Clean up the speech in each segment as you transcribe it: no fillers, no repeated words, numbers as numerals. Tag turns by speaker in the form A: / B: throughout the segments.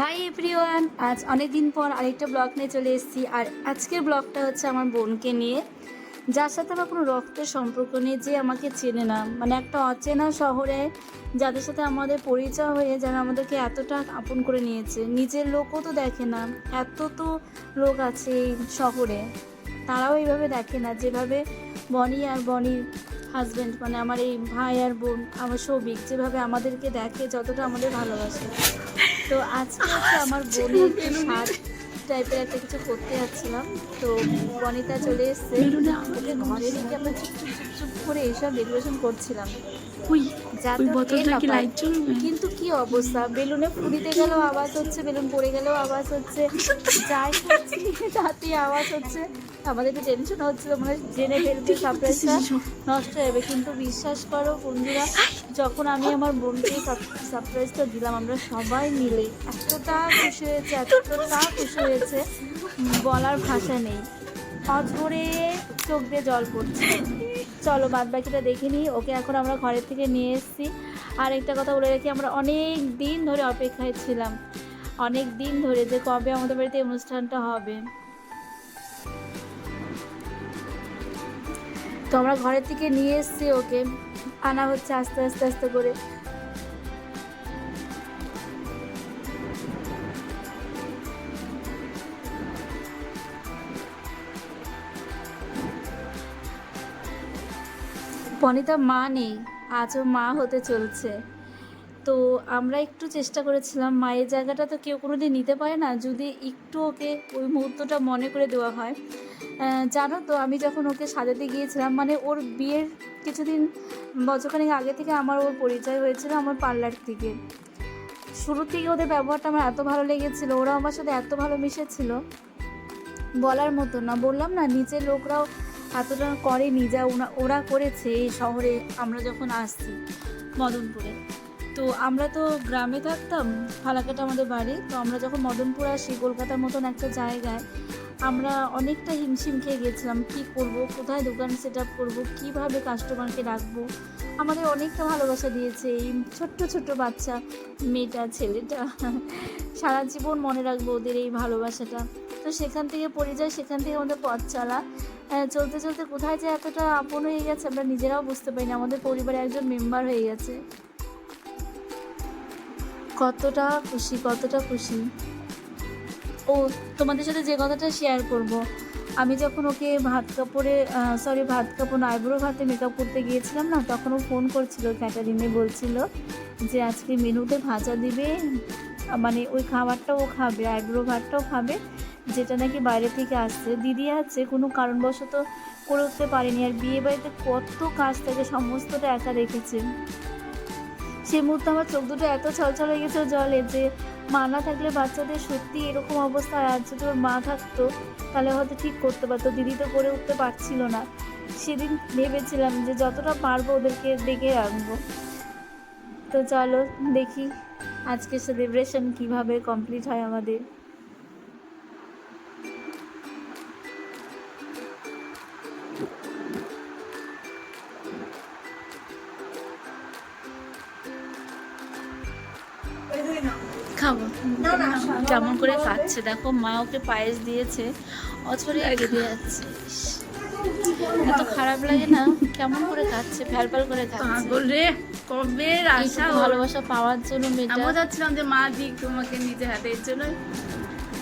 A: Hi everyone, আজ অনেক দিন পর আরেকটা ব্লগ নিয়ে চলে এসেছি। আর আজকের ব্লগটা হচ্ছে আমার বোনকে নিয়ে, যার সাথে আমার কোনো রক্তের সম্পর্ক নেই, যে আমাকে চেনে না। মানে একটা অচেনা শহরে যাদের সাথে আমাদের পরিচয় হয়ে, যারা আমাদেরকে এতটা আপন করে নিয়েছে, নিজের লোকও তো দেখে না। এত তো লোক আছে এই শহরে, তারাও এইভাবে দেখে না যেভাবে বনি আর বনির হাজব্যান্ড, মানে আমার এই ভাই আর বোন, আমার সৌভিক যেভাবে আমাদেরকে দেখে, যতটা আমাদের ভালোবাসে। তো আজকে হচ্ছে আমার বোনের একটু শার্ট টাইপের একটা কিছু করতে যাচ্ছিলাম, তো বনিতা চলে এসছে। ওকে ঘরে রেখে আমরা চুপ চুপ চুপ চুপ করে এইসব ডেকোরেশন করছিলাম, কিন্তু কি অবস্থা, বেলুনে ফু দিতে গেলেও আওয়াজ হচ্ছে, বেলুন পড়ে গেলেও আওয়াজ হচ্ছে, যাই করছি তাতে আওয়াজ হচ্ছে। আমাদের একটু টেনশন হচ্ছিল, মানে জেনে ফেলতে সারপ্রাইজটা নষ্ট হয়ে যাবে। কিন্তু বিশ্বাস করো বন্ধুরা, যখন আমি আমার বোনকে সারপ্রাইজটা দিলাম, আমরা সবাই মিলে এতটা খুশি হয়েছে, এতটা খুশি হয়েছে, বলার ভাষা নেই। অঝরে চোখ দিয়ে জল পড়ছে। চলো বাদ বাকিটা দেখে নিই। ওকে এখন আমরা ঘরের থেকে নিয়ে এসেছি। আর একটা কথা বলে রাখি, আমরা অনেক দিন ধরে অপেক্ষায় ছিলাম, অনেক দিন ধরে, যে কবে আমাদের বাড়িতে অনুষ্ঠানটা হবে। তো আমরা ঘরের থেকে নিয়ে এসেছি, ওকে আনা হচ্ছে আস্তে আস্তে আস্তে করে। বনিতা মা নেই, আজও মা হতে চলছে। তো আমরা একটু চেষ্টা করেছিলাম, মায়ের জায়গাটা তো কেউ কোনো দিন নিতে পারে না, যদি একটু ওকে ওই মুহূর্তটা মনে করে দেওয়া হয়। জানো তো, আমি যখন ওকে সাজাতে গিয়েছিলাম, মানে ওর বিয়ের কিছুদিন বছরখানেক আগে থেকে আমার ওর পরিচয় হয়েছিল আমার পার্লার থেকে। শুরুর থেকে ওদের ব্যবহারটা আমার এত ভালো লেগেছিল, ওরা আমার সাথে এত ভালো মিশেছিল, বলার মতো না। বললাম না, নিচের লোকরাও এতটা করেনি যা ওরা করেছে এই শহরে। আমরা যখন আসছি মদনপুরে, তো আমরা তো গ্রামে থাকতাম, ফালাকাটা আমাদের বাড়ি। তো আমরা যখন মদনপুর আসি, কলকাতার মতন একটা জায়গায়, আমরা অনেকটা হিমশিম খেয়ে গেছিলাম, কী করব, কোথায় দোকান সেট আপ করবো, কীভাবে কাস্টমারকে রাখবো। আমাদের অনেকটা ভালোবাসা দিয়েছে এই ছোট্ট ছোট্ট বাচ্চা মেয়েটা, ছেলেটা। সারা জীবন মনে রাখবো ওদের এই ভালোবাসাটা। তো সেখান থেকে পরিচয়, সেখান থেকে আমাদের পথ চলা, চলতে চলতে কোথায় যে এতটা আপন হয়ে গেছে আমরা নিজেরাও বুঝতে পারি না, আমাদের পরিবারের একজন মেম্বার হয়ে গেছে। কতটা খুশি, কতটা খুশি। ও, তোমাদের সাথে যে কথাটা শেয়ার করব, আমি যখন ওকে ভাত কাপড় না, আইব্রো ভাতে মেকআপ করতে গিয়েছিলাম না, তখন ও ফোন করছিল ক্যাটারিংয়ে, বলছিল যে আজকে মেনুতে ভাজা দিবে, মানে ওই খাবারটাও ও খাবে, আইব্রো ভাতটাও খাবে, যেটা নাকি বাইরে থেকে আসছে। দিদি আছে, কোনো কারণবশত করে উঠতে পারেনি। আর বিয়ে বাড়িতে কত কাজ থাকে, সমস্তটা একা রেখেছে। সেই মুহূর্তে আমার চোখ দুটো এত ছলছল হয়ে গেছে জলে, যে মা না থাকলে বাচ্চাদের সত্যি এরকম অবস্থা। আর যদি ওর মা থাকতো তাহলে হয়তো ঠিক করতে পারতো, দিদি তো করে উঠতে পারছিল না। সেদিন ভেবেছিলাম যে যতটা পারবো ওদেরকে ডেকে রাখবো। তো চলো দেখি আজকে সেলিব্রেশন কিভাবে কমপ্লিট হয় আমাদের। খাবো, কেমন করে কাচ্ছে দেখো, মা ওকে পায়েস দিয়েছে, অছরে কেঁদে যাচ্ছে। এত খারাপ লাগে না, কেমন করে কাচ্ছে, ফ্যালফ্যাল করে কাচ্ছে রে। কবে আশা ভালোবাসা পাওয়ার জন্য মেয়েটা, আমি যাচ্ছিলাম যে মা দিক তোমাকে নিজে হাতে। এর জন্য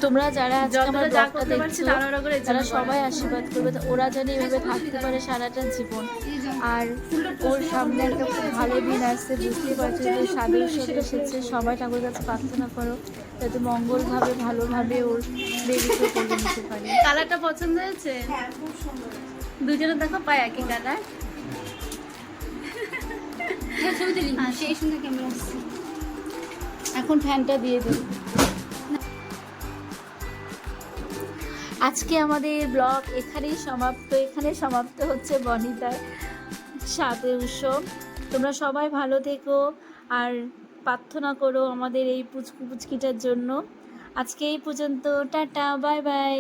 A: তোমরা যারা আজকে আমার ব্লগটা দেখছো, তারা সবাই আশীর্বাদ করবে, ওরা যেন এভাবে থাকতে পারে সারাটা জীবন। আর ওর সামনে একটা খুব ভালো দিন আসছে, বুঝতেই পারছো, যে সাধুর সাথে এসেছে। সবাই ঠাকুরের কাছে প্রার্থনা করো যাতে মঙ্গলভাবে ভালোভাবে ওর বেবিকে করে নিতে পারে। কালারটা পছন্দ হয়েছে? দুজনে দেখো পায় একই কালার। এখন ফ্যানটা দিয়ে দিই। আজকে আমাদের ব্লগ এখানে সমাপ্ত হচ্ছে বনিতার সাথে উৎসব। তোমরা সবাই ভালো থেকো আর প্রার্থনা করো আমাদের এই পুচকুটার জন্য। আজকে এই পর্যন্ত, টাটা, বাই বাই।